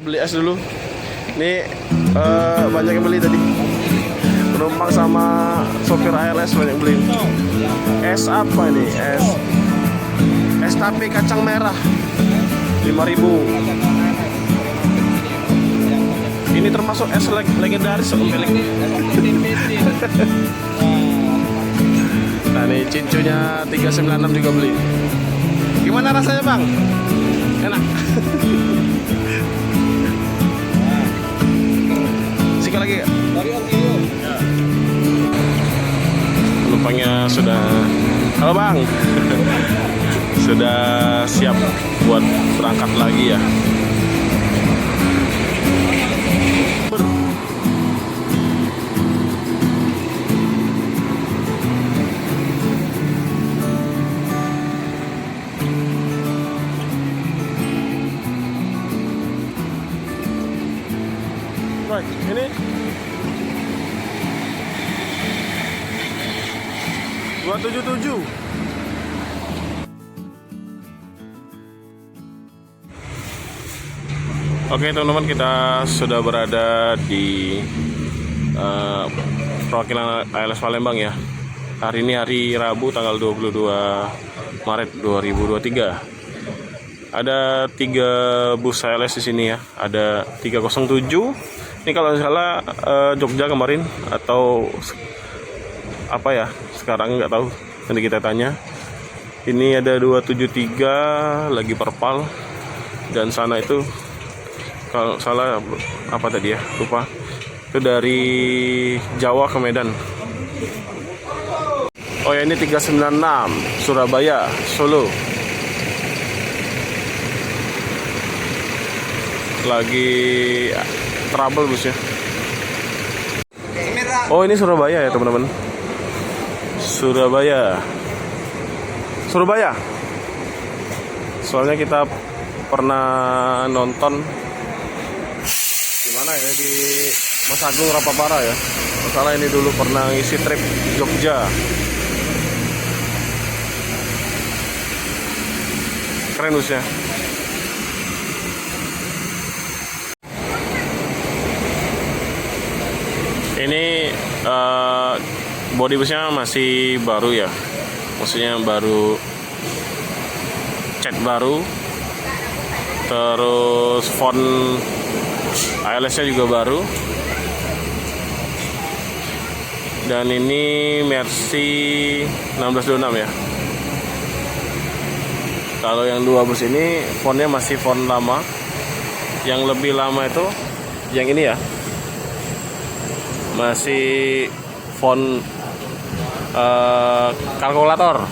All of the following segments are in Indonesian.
Beli es dulu. Ini banyak yang beli tadi. Penumpang sama sopir ALS banyak beli. Es apa ini? Es tape kacang merah 5.000. Ini termasuk es legendaris pemilik. Nah ini cincunya 396 juga beli. Gimana rasanya bang? Enak. Sikit lagi. Penumpangnya sudah. Halo bang. Sudah siap buat berangkat lagi ya. Baik, ini 277. Oke teman-teman, kita sudah berada di perwakilan ALS Palembang ya. Hari ini hari Rabu tanggal 22 Maret 2023. Ada 3 bus ALS di sini ya. Ada 307. Ini kalau nggak salah Jogja kemarin atau apa ya? Sekarang nggak tahu. Nanti kita tanya. Ini ada 273 lagi perpal, dan sana itu kalau salah apa tadi ya? Lupa. Itu dari Jawa ke Medan. Oh ya, ini 396 Surabaya Solo. Lagi trouble busnya. Oh ini Surabaya ya teman-teman. Surabaya. Soalnya kita pernah nonton di mana ya, di Mas Agung Rapapara ya. Masalah ini dulu pernah ngisi trip Jogja. Keren busnya. Ini body busnya masih baru ya, maksudnya baru cat baru, terus font ALS-nya juga baru, dan ini Mercy 1626 ya. Kalau yang 2 bus ini fontnya masih font lama, yang lebih lama itu yang ini ya, masih font kalkulator.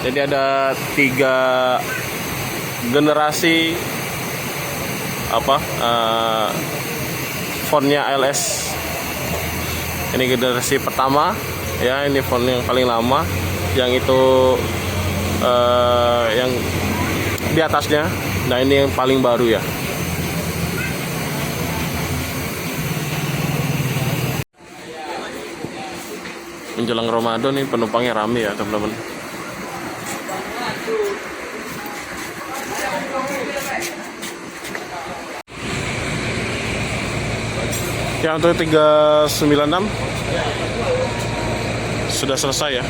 Jadi ada 3 generasi fontnya ALS. Ini generasi pertama ya, ini font yang paling lama, yang itu yang di atasnya. Nah ini yang paling baru ya. Menjelang Ramadan nih penumpangnya rame ya teman-teman. Ya untuk 396 sudah selesai ya.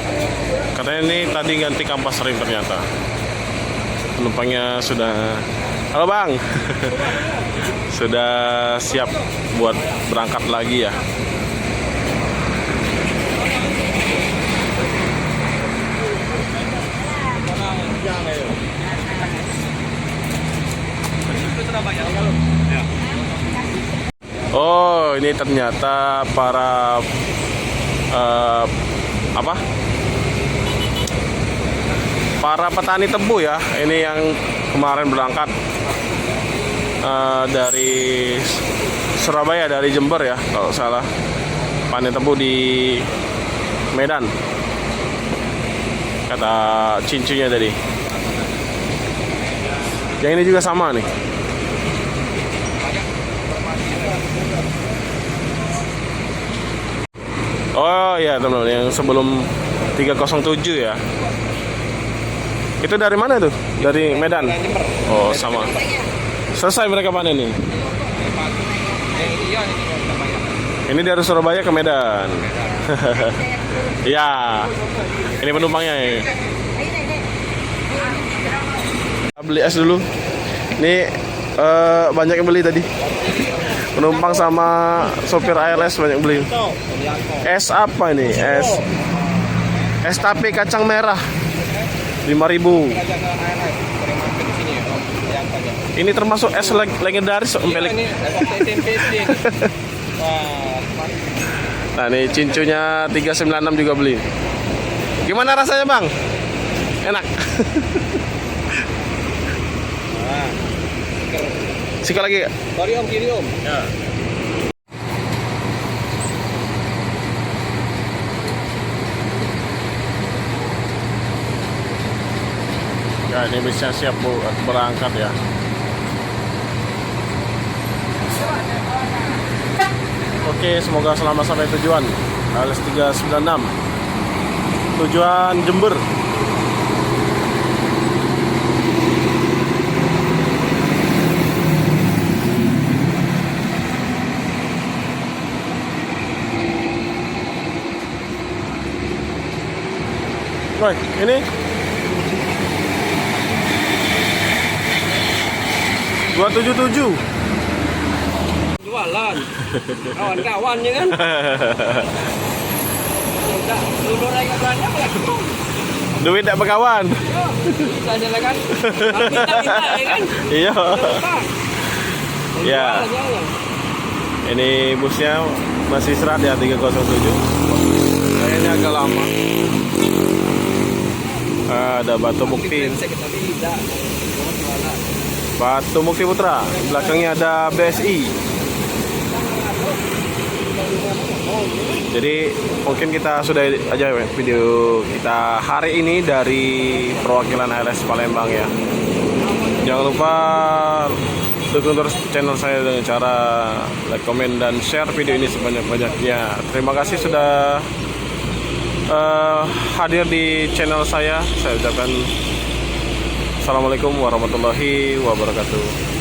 Katanya ini tadi ganti kampas rem ternyata. Penumpangnya sudah. Halo bang. Sudah siap buat berangkat lagi ya. Oh ini ternyata para para petani tebu ya. Ini yang kemarin berangkat dari Surabaya, dari Jember ya kalau salah, panen tebu di Medan, kata cincunya tadi. Yang ini juga sama nih. Oh iya teman-teman, yang sebelum 307 ya. Itu dari mana tuh? Dari Medan? Oh, sama. Selesai mereka panen nih. Ini dari Surabaya ke Medan. Iya. Ini penumpangnya ya. Beli es dulu. Ini banyak yang beli tadi. Penumpang sama sopir ALS banyak beli. Es apa ini? Es tape kacang merah 5.000. Ini termasuk es legendaris Om Pelik. Nah, ini cincunya 396 juga beli. Gimana rasanya, Bang? Enak. Sikit lagi. Sorry Om, kiri Om. Ya. Ya, ini bisa siap berangkat ya. Oke, semoga selamat sampai tujuan. ALS 396. Tujuan Jember. Woi, ini dua 277. Jualan. Kawan-kawannya kan. Udah, dulu lagi banyak ya. Duit tak berkawan. Saya kan. Minta ya kan. Iya. Ya. Jualan. Ini busnya masih serat ya 307. Kayaknya agak lama. Ada Batu Mukti. Batu Mukti Putra. Belakangnya ada BSI. Jadi mungkin kita sudah aja video kita hari ini dari perwakilan ALS Palembang ya. Jangan lupa dukung terus channel saya dengan cara like, komen, dan share video ini sebanyak-banyaknya. Terima kasih sudah hadir di channel saya. Saya ucapkan Assalamualaikum warahmatullahi wabarakatuh.